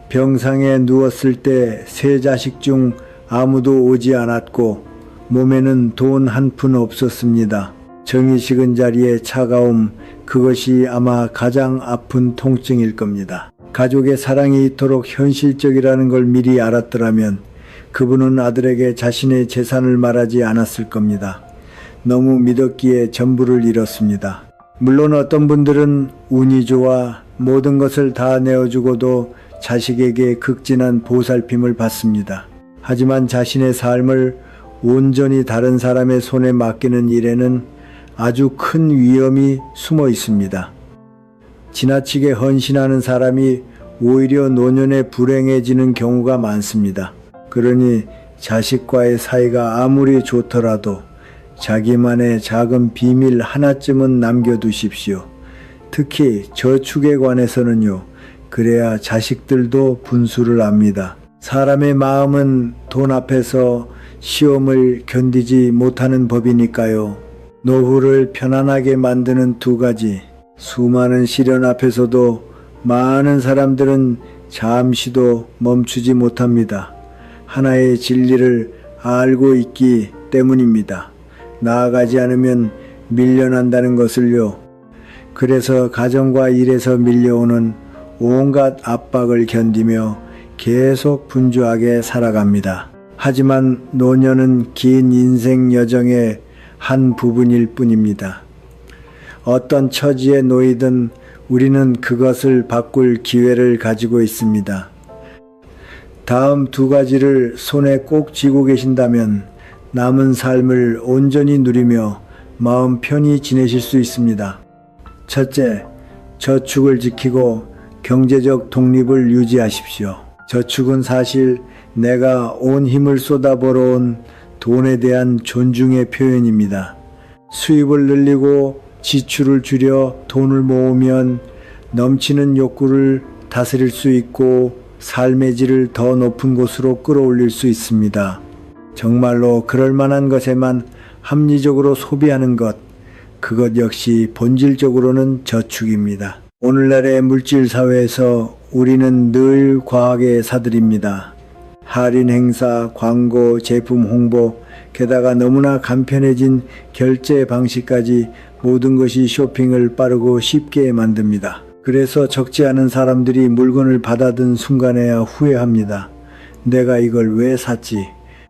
병상에 누웠을 때 세 자식 중 아무도 오지 않았고 몸에는 돈 한 푼 없었습니다. 정이 식은 자리에 차가움, 그것이 아마 가장 아픈 통증일 겁니다. 가족의 사랑이 이토록 현실적이라는 걸 미리 알았더라면 그분은 아들에게 자신의 재산을 말하지 않았을 겁니다. 너무 믿었기에 전부를 잃었습니다. 물론 어떤 분들은 운이 좋아 모든 것을 다 내어주고도 자식에게 극진한 보살핌을 받습니다. 하지만 자신의 삶을 온전히 다른 사람의 손에 맡기는 일에는 아주 큰 위험이 숨어 있습니다. 지나치게 헌신하는 사람이 오히려 노년에 불행해지는 경우가 많습니다. 그러니 자식과의 사이가 아무리 좋더라도 자기만의 작은 비밀 하나쯤은 남겨두십시오. 특히 저축에 관해서는요. 그래야 자식들도 분수를 압니다. 사람의 마음은 돈 앞에서 시험을 견디지 못하는 법이니까요. 노후를 편안하게 만드는 두 가지. 수많은 시련 앞에서도 많은 사람들은 잠시도 멈추지 못합니다. 하나의 진리를 알고 있기 때문입니다. 나아가지 않으면 밀려난다는 것을요. 그래서 가정과 일에서 밀려오는 온갖 압박을 견디며 계속 분주하게 살아갑니다. 하지만 노년은 긴 인생 여정의 한 부분일 뿐입니다. 어떤 처지에 놓이든 우리는 그것을 바꿀 기회를 가지고 있습니다. 다음 두 가지를 손에 꼭 쥐고 계신다면 남은 삶을 온전히 누리며 마음 편히 지내실 수 있습니다. 첫째, 저축을 지키고 경제적 독립을 유지하십시오. 저축은 사실 내가 온 힘을 쏟아 벌어온 돈에 대한 존중의 표현입니다. 수입을 늘리고 지출을 줄여 돈을 모으면 넘치는 욕구를 다스릴 수 있고 삶의 질을 더 높은 곳으로 끌어올릴 수 있습니다. 정말로 그럴 만한 것에만 합리적으로 소비하는 것, 그것 역시 본질적으로는 저축입니다. 오늘날의 물질 사회에서 우리는 늘 과하게 사들입니다. 할인 행사, 광고, 제품 홍보, 게다가 너무나 간편해진 결제 방식까지 모든 것이 쇼핑을 빠르고 쉽게 만듭니다. 그래서 적지 않은 사람들이 물건을 받아든 순간에야 후회합니다. 내가 이걸 왜 샀지?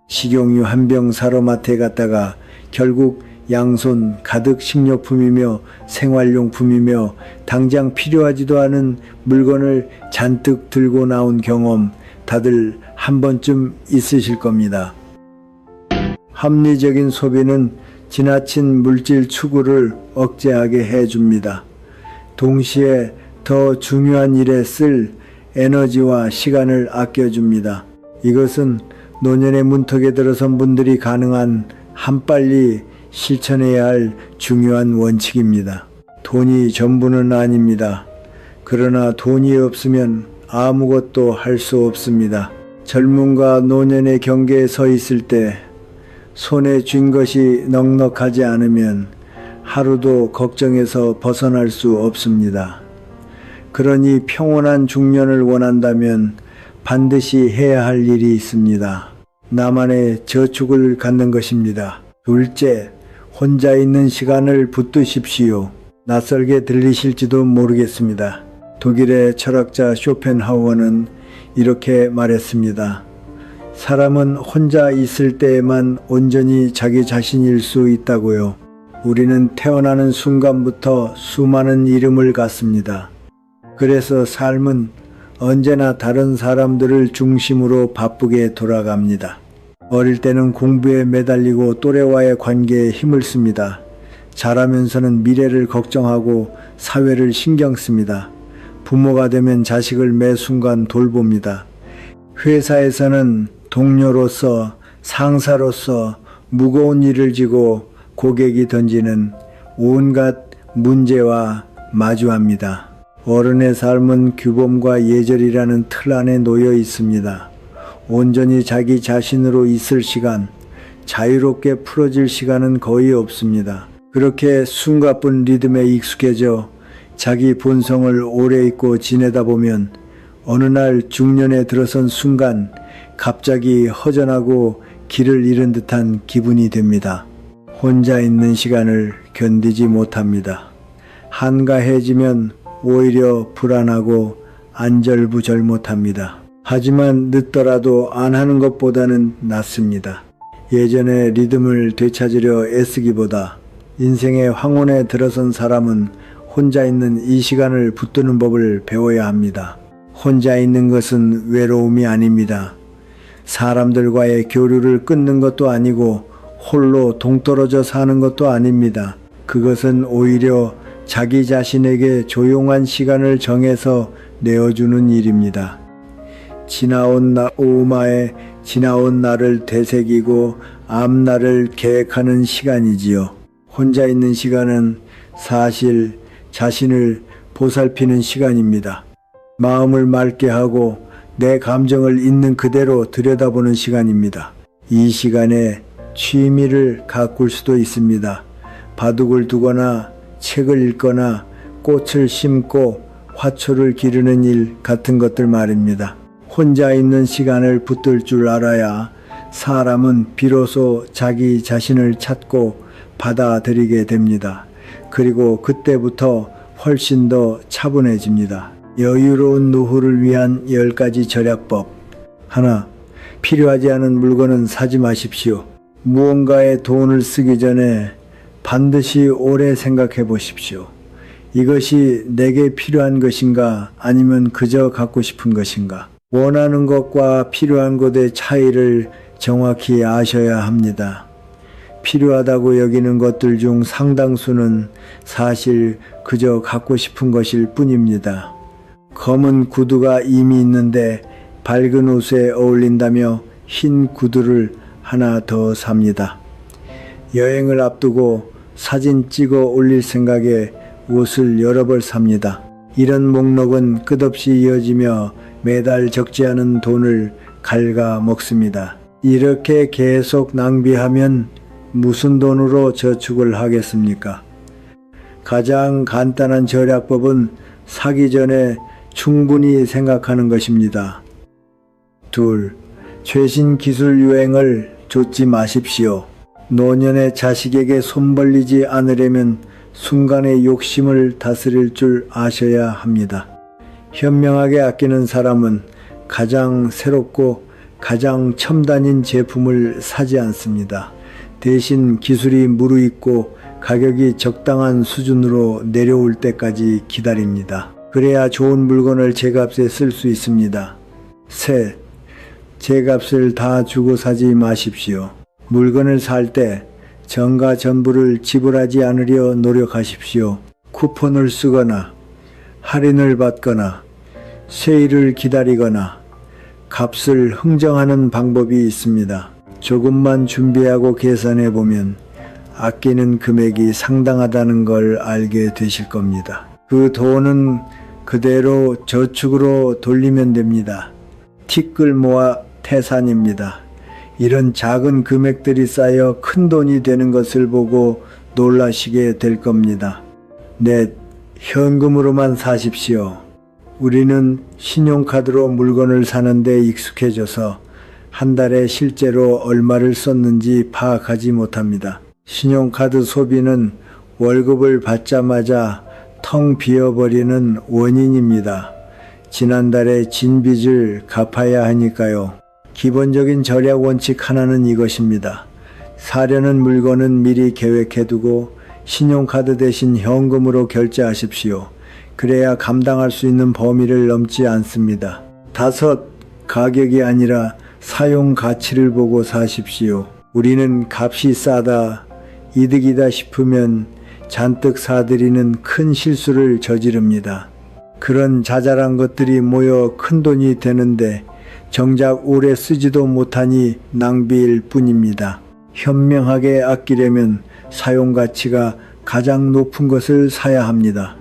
식용유 한 병 사러 마트에 갔다가 결국 양손 가득 식료품이며 생활용품이며 당장 필요하지도 않은 물건을 잔뜩 들고 나온 경험 다들 한 번쯤 있으실 겁니다. 합리적인 소비는 지나친 물질 추구를 억제하게 해줍니다. 동시에 더 중요한 일에 쓸 에너지와 시간을 아껴줍니다. 이것은 노년의 문턱에 들어선 분들이 가능한 한빨리 실천해야 할 중요한 원칙입니다. 돈이 전부는 아닙니다. 그러나 돈이 없으면 아무것도 할 수 없습니다. 젊음과 노년의 경계에 서 있을 때 손에 쥔 것이 넉넉하지 않으면 하루도 걱정에서 벗어날 수 없습니다. 그러니 평온한 중년을 원한다면 반드시 해야 할 일이 있습니다. 나만의 저축을 갖는 것입니다. 둘째, 혼자 있는 시간을 붙드십시오. 낯설게 들리실지도 모르겠습니다. 독일의 철학자 쇼펜하우어는 이렇게 말했습니다. 사람은 혼자 있을 때에만 온전히 자기 자신일 수 있다고요. 우리는 태어나는 순간부터 수많은 이름을 갖습니다. 그래서 삶은 언제나 다른 사람들을 중심으로 바쁘게 돌아갑니다. 어릴 때는 공부에 매달리고 또래와의 관계에 힘을 씁니다. 자라면서는 미래를 걱정하고 사회를 신경 씁니다. 부모가 되면 자식을 매 순간 돌봅니다. 회사에서는 동료로서 상사로서 무거운 일을 지고 고객이 던지는 온갖 문제와 마주합니다. 어른의 삶은 규범과 예절이라는 틀 안에 놓여 있습니다. 온전히 자기 자신으로 있을 시간, 자유롭게 풀어질 시간은 거의 없습니다. 그렇게 숨가쁜 리듬에 익숙해져 자기 본성을 오래 잊고 지내다 보면 어느 날 중년에 들어선 순간 갑자기 허전하고 길을 잃은 듯한 기분이 됩니다. 혼자 있는 시간을 견디지 못합니다. 한가해지면 오히려 불안하고 안절부절 못합니다. 하지만 늦더라도 안 하는 것보다는 낫습니다. 예전의 리듬을 되찾으려 애쓰기보다 인생의 황혼에 들어선 사람은 혼자 있는 이 시간을 붙드는 법을 배워야 합니다. 혼자 있는 것은 외로움이 아닙니다. 사람들과의 교류를 끊는 것도 아니고 홀로 동떨어져 사는 것도 아닙니다. 그것은 오히려 자기 자신에게 조용한 시간을 정해서 내어주는 일입니다. 지나온 오후마에 지나온 날을 되새기고 앞날을 계획하는 시간이지요. 혼자 있는 시간은 사실 자신을 보살피는 시간입니다. 마음을 맑게 하고 내 감정을 있는 그대로 들여다보는 시간입니다. 이 시간에 취미를 가꿀 수도 있습니다. 바둑을 두거나 책을 읽거나 꽃을 심고 화초를 기르는 일 같은 것들 말입니다. 혼자 있는 시간을 붙들 줄 알아야 사람은 비로소 자기 자신을 찾고 받아들이게 됩니다. 그리고 그때부터 훨씬 더 차분해집니다. 여유로운 노후를 위한 10가지 절약법. 하나, 필요하지 않은 물건은 사지 마십시오. 무언가에 돈을 쓰기 전에 반드시 오래 생각해 보십시오. 이것이 내게 필요한 것인가 아니면 그저 갖고 싶은 것인가? 원하는 것과 필요한 것의 차이를 정확히 아셔야 합니다. 필요하다고 여기는 것들 중 상당수는 사실 그저 갖고 싶은 것일 뿐입니다. 검은 구두가 이미 있는데 밝은 옷에 어울린다며 흰 구두를 하나 더 삽니다. 여행을 앞두고 사진 찍어 올릴 생각에 옷을 여러 벌 삽니다. 이런 목록은 끝없이 이어지며 매달 적지 않은 돈을 갉아먹습니다. 이렇게 계속 낭비하면 무슨 돈으로 저축을 하겠습니까? 가장 간단한 절약법은 사기 전에 충분히 생각하는 것입니다. 둘, 최신 기술 유행을 좇지 마십시오. 노년의 자식에게 손 벌리지 않으려면 순간의 욕심을 다스릴 줄 아셔야 합니다. 현명하게 아끼는 사람은 가장 새롭고 가장 첨단인 제품을 사지 않습니다. 대신 기술이 무르익고 가격이 적당한 수준으로 내려올 때까지 기다립니다. 그래야 좋은 물건을 제값에 쓸 수 있습니다. 셋, 제값을 다 주고 사지 마십시오. 물건을 살 때 전가 전부를 지불하지 않으려 노력하십시오. 쿠폰을 쓰거나 할인을 받거나 세일을 기다리거나 값을 흥정하는 방법이 있습니다. 조금만 준비하고 계산해 보면 아끼는 금액이 상당하다는 걸 알게 되실 겁니다. 그 돈은 그대로 저축으로 돌리면 됩니다. 티끌 모아 태산입니다. 이런 작은 금액들이 쌓여 큰 돈이 되는 것을 보고 놀라시게 될 겁니다. 넷, 현금으로만 사십시오. 우리는 신용카드로 물건을 사는데 익숙해져서 한 달에 실제로 얼마를 썼는지 파악하지 못합니다. 신용카드 소비는 월급을 받자마자 텅 비어버리는 원인입니다. 지난달에 진 빚을 갚아야 하니까요. 기본적인 절약 원칙 하나는 이것입니다. 사려는 물건은 미리 계획해두고 신용카드 대신 현금으로 결제하십시오. 그래야 감당할 수 있는 범위를 넘지 않습니다. 다섯, 가격이 아니라 사용 가치를 보고 사십시오. 우리는 값이 싸다, 이득이다 싶으면 잔뜩 사들이는 큰 실수를 저지릅니다. 그런 자잘한 것들이 모여 큰 돈이 되는데 정작 오래 쓰지도 못하니 낭비일 뿐입니다. 현명하게 아끼려면 사용 가치가 가장 높은 것을 사야 합니다.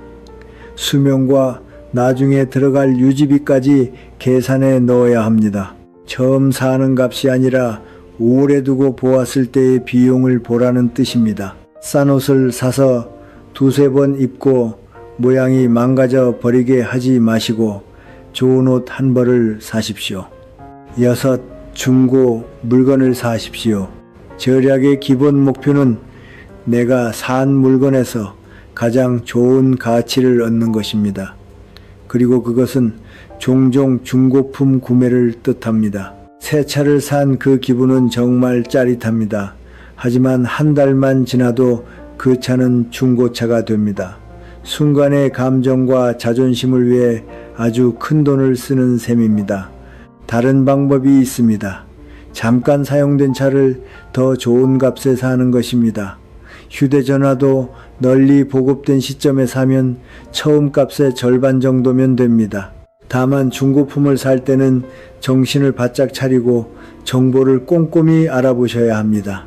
수명과 나중에 들어갈 유지비까지 계산해 넣어야 합니다. 처음 사는 값이 아니라 오래 두고 보았을 때의 비용을 보라는 뜻입니다. 싼 옷을 사서 두세 번 입고 모양이 망가져 버리게 하지 마시고 좋은 옷 한 벌을 사십시오. 여섯, 중고 물건을 사십시오. 절약의 기본 목표는 내가 산 물건에서 가장 좋은 가치를 얻는 것입니다. 그리고 그것은 종종 중고품 구매를 뜻합니다. 새 차를 산 그 기분은 정말 짜릿합니다. 하지만 한 달만 지나도 그 차는 중고차가 됩니다. 순간의 감정과 자존심을 위해 아주 큰 돈을 쓰는 셈입니다. 다른 방법이 있습니다. 잠깐 사용된 차를 더 좋은 값에 사는 것입니다. 휴대전화도 널리 보급된 시점에 사면 처음 값의 절반 정도면 됩니다. 다만 중고품을 살 때는 정신을 바짝 차리고 정보를 꼼꼼히 알아보셔야 합니다.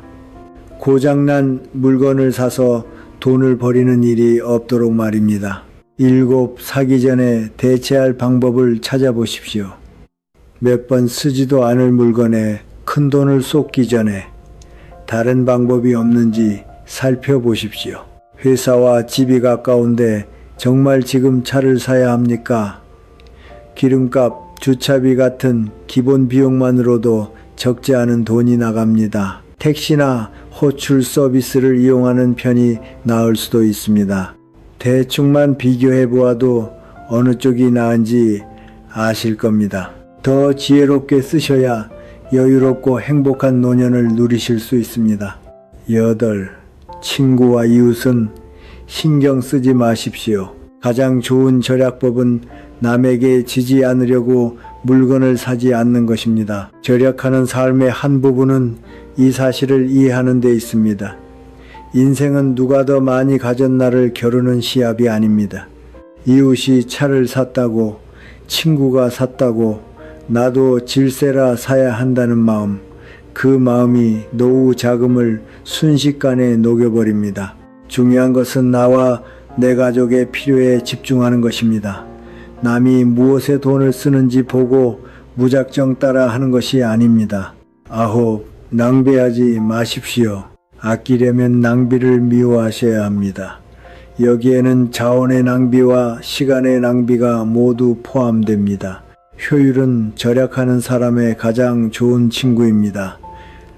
고장난 물건을 사서 돈을 버리는 일이 없도록 말입니다. 일곱, 사기 전에 대체할 방법을 찾아보십시오. 몇 번 쓰지도 않을 물건에 큰 돈을 쏟기 전에 다른 방법이 없는지 살펴보십시오. 회사와 집이 가까운데 정말 지금 차를 사야 합니까? 기름값, 주차비 같은 기본 비용만으로도 적지 않은 돈이 나갑니다. 택시나 호출 서비스를 이용하는 편이 나을 수도 있습니다. 대충만 비교해 보아도 어느 쪽이 나은지 아실 겁니다. 더 지혜롭게 쓰셔야 여유롭고 행복한 노년을 누리실 수 있습니다. 여덟, 친구와 이웃은 신경 쓰지 마십시오. 가장 좋은 절약법은 남에게 지지 않으려고 물건을 사지 않는 것입니다. 절약하는 삶의 한 부분은 이 사실을 이해하는 데 있습니다. 인생은 누가 더 많이 가졌나를 겨루는 시합이 아닙니다. 이웃이 차를 샀다고, 친구가 샀다고, 나도 질세라 사야 한다는 마음, 그 마음이 노후 자금을 순식간에 녹여버립니다. 중요한 것은 나와 내 가족의 필요에 집중하는 것입니다. 남이 무엇에 돈을 쓰는지 보고 무작정 따라 하는 것이 아닙니다. 9. 낭비하지 마십시오. 아끼려면 낭비를 미워하셔야 합니다. 여기에는 자원의 낭비와 시간의 낭비가 모두 포함됩니다. 효율은 절약하는 사람의 가장 좋은 친구입니다.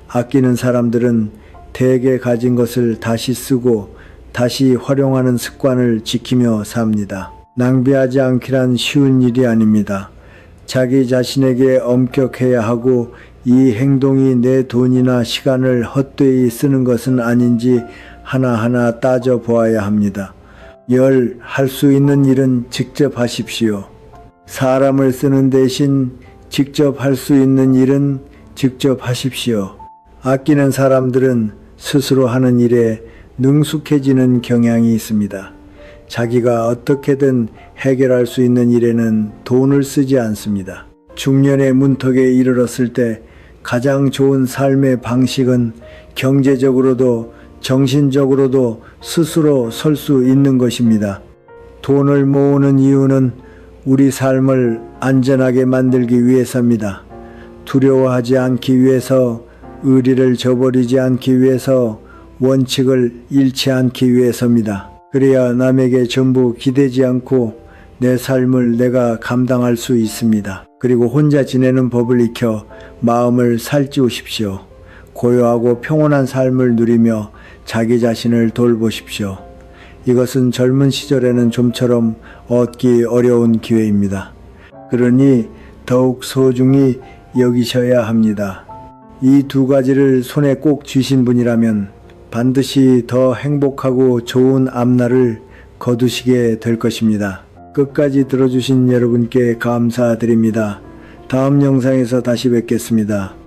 아끼는 사람들은 대개 가진 것을 다시 쓰고 다시 활용하는 습관을 지키며 삽니다. 낭비하지 않기란 쉬운 일이 아닙니다. 자기 자신에게 엄격해야 하고 이 행동이 내 돈이나 시간을 헛되이 쓰는 것은 아닌지 하나하나 따져보아야 합니다. 할 수 있는 일은 직접 하십시오. 사람을 쓰는 대신 직접 할 수 있는 일은 직접 하십시오. 아끼는 사람들은 스스로 하는 일에 능숙해지는 경향이 있습니다. 자기가 어떻게든 해결할 수 있는 일에는 돈을 쓰지 않습니다. 중년의 문턱에 이르렀을 때 가장 좋은 삶의 방식은 경제적으로도 정신적으로도 스스로 설 수 있는 것입니다. 돈을 모으는 이유는 우리 삶을 안전하게 만들기 위해서입니다. 두려워하지 않기 위해서, 의리를 저버리지 않기 위해서, 원칙을 잃지 않기 위해서입니다. 그래야 남에게 전부 기대지 않고 내 삶을 내가 감당할 수 있습니다. 그리고 혼자 지내는 법을 익혀 마음을 살찌우십시오. 고요하고 평온한 삶을 누리며 자기 자신을 돌보십시오. 이것은 젊은 시절에는 좀처럼 얻기 어려운 기회입니다. 그러니 더욱 소중히 여기셔야 합니다. 이 두 가지를 손에 꼭 쥐신 분이라면 반드시 더 행복하고 좋은 앞날을 거두시게 될 것입니다. 끝까지 들어주신 여러분께 감사드립니다. 다음 영상에서 다시 뵙겠습니다.